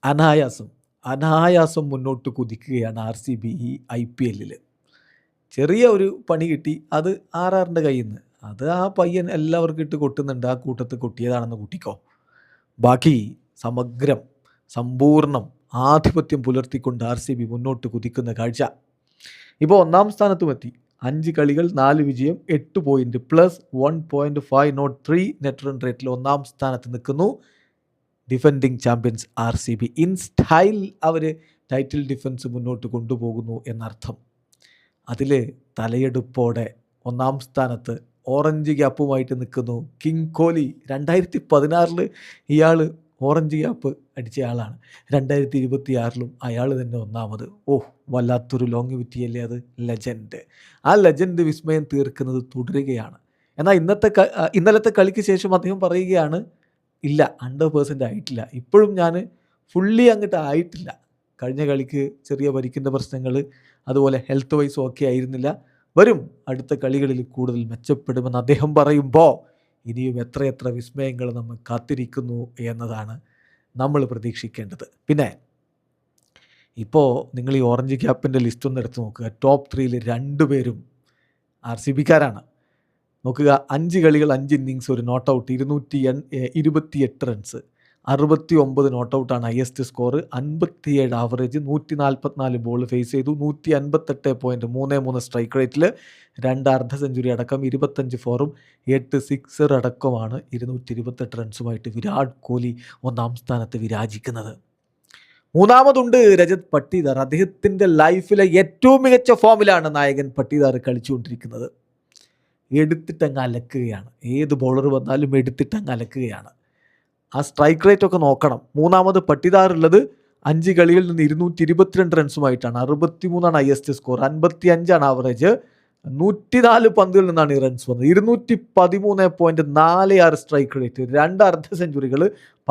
അനായാസം അനായാസം മുന്നോട്ട് കുതിക്കുകയാണ് ആർ സി ബി ഈ IPL. ചെറിയ ഒരു പണി കിട്ടി, അത് ആറാറിൻ്റെ കയ്യിൽ നിന്ന്. അത് ആ പയ്യൻ എല്ലാവർക്കും ഇട്ട് കൊട്ടുന്നുണ്ട്, ആ കൂട്ടത്തിൽ കൊട്ടിയതാണെന്ന് കൂട്ടിക്കോ. ബാക്കി സമഗ്രം സമ്പൂർണ്ണം ആധിപത്യം പുലർത്തിക്കൊണ്ട് ആർ സി ബി മുന്നോട്ട് കുതിക്കുന്ന കാഴ്ച. ഇപ്പോൾ ഒന്നാം സ്ഥാനത്തുമെത്തി. 5 കളികൾ 4 വിജയം 8 പോയിന്റ് പ്ലസ് 1.503 നെറ്റ് റൺ റേറ്റിൽ ഒന്നാം സ്ഥാനത്ത് നിൽക്കുന്നു defending champions R C B. In style അവർ ടൈറ്റിൽ ഡിഫൻസ് മുന്നോട്ട് കൊണ്ടുപോകുന്നു എന്നർത്ഥം. അതിൽ തലയെടുപ്പോടെ ഒന്നാം സ്ഥാനത്ത് ഓറഞ്ച് ക്യാപ്പുമായിട്ട് നിൽക്കുന്നു കിങ് കോഹ്ലി. 2016 ഇയാൾ ഓറഞ്ച് ക്യാപ്പ് അടിച്ച ആളാണ്. 2026 അയാൾ തന്നെ ഒന്നാമത്. വല്ലാത്തൊരു ലോങ്ങിവിറ്റിയല്ലേ അത്. ലെജൻഡ്. ആ ലെജൻഡ് വിസ്മയം തീർക്കുന്നത് തുടരുകയാണ്. എന്നാൽ ഇന്നലത്തെ കളിക്ക് ശേഷം അദ്ദേഹം പറയുകയാണ്, ഇല്ല 100% ആയിട്ടില്ല, ഇപ്പോഴും ഞാൻ ഫുള്ളി അങ്ങോട്ട് ആയിട്ടില്ല. കഴിഞ്ഞ കളിക്ക് ചെറിയ പരിക്കിൻ്റെ പ്രശ്നങ്ങൾ, അതുപോലെ ഹെൽത്ത് വൈസും ഒക്കെ ആയിരുന്നില്ല. വരും അടുത്ത കളികളിൽ കൂടുതൽ മെച്ചപ്പെടുമെന്ന് അദ്ദേഹം പറയുമ്പോൾ ഇനിയും എത്രയെത്ര വിസ്മയങ്ങൾ നമ്മൾ കാത്തിരിക്കുന്നു എന്നതാണ് നമ്മൾ പ്രതീക്ഷിക്കേണ്ടത്. പിന്നെ ഇപ്പോൾ നിങ്ങൾ ഈ ഓറഞ്ച് ക്യാപ്പിൻ്റെ ലിസ്റ്റ് ഒന്ന് എടുത്ത് നോക്കുക. ടോപ്പ് 3 2 പേരും ആർ സി ബിക്കാരാണ്. നോക്കുക, 5 കളികൾ 5 ഇന്നിങ്സ് ഒരു നോട്ട് ഔട്ട്, 228 റൺസ്, 69 നോട്ട് ഔട്ടാണ് highest score, 57 average, 144 ball face ചെയ്തു, 158.33 സ്ട്രൈക്ക് റേറ്റിൽ, 2 അർദ്ധ സെഞ്ചുറി അടക്കം, 25 ഫോറും 8 സിക്സർ അടക്കമാണ് 228 റൺസുമായിട്ട് വിരാട് കോഹ്ലി ഒന്നാം സ്ഥാനത്ത് വിരാജിക്കുന്നത്. മൂന്നാമതുണ്ട് രജത് പട്ടീദാർ. അദ്ദേഹത്തിൻ്റെ ലൈഫിലെ ഏറ്റവും മികച്ച ഫോമിലാണ് നായകൻ പട്ടീദാർ കളിച്ചുകൊണ്ടിരിക്കുന്നത്. എടുത്തിട്ടങ്ങ് അലക്കുകയാണ്. ഏത് ബൗളർ വന്നാലും എടുത്തിട്ടങ്ങ് അലക്കുകയാണ്. ആ സ്ട്രൈക്ക് റേറ്റ് ഒക്കെ നോക്കണം. മൂന്നാമത് പട്ടീദാർ ഉള്ളത് 5 കളികളിൽ നിന്ന് 222 റൺസുമായിട്ടാണ്. 63 ഹയസ്റ്റ് സ്കോർ, 55 ആവറേജ്, 104 പന്തുകളിൽ നിന്നാണ് ഈ റൺസ് വന്നത്, 213.46 സ്ട്രൈക്ക് റേറ്റ്, 2 അർദ്ധ സെഞ്ചുറികൾ,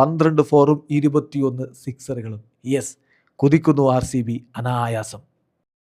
12 ഫോറും 21 സിക്സറുകളും. യെസ്, കുതിക്കുന്നു ആർ സി ബി അനായാസം.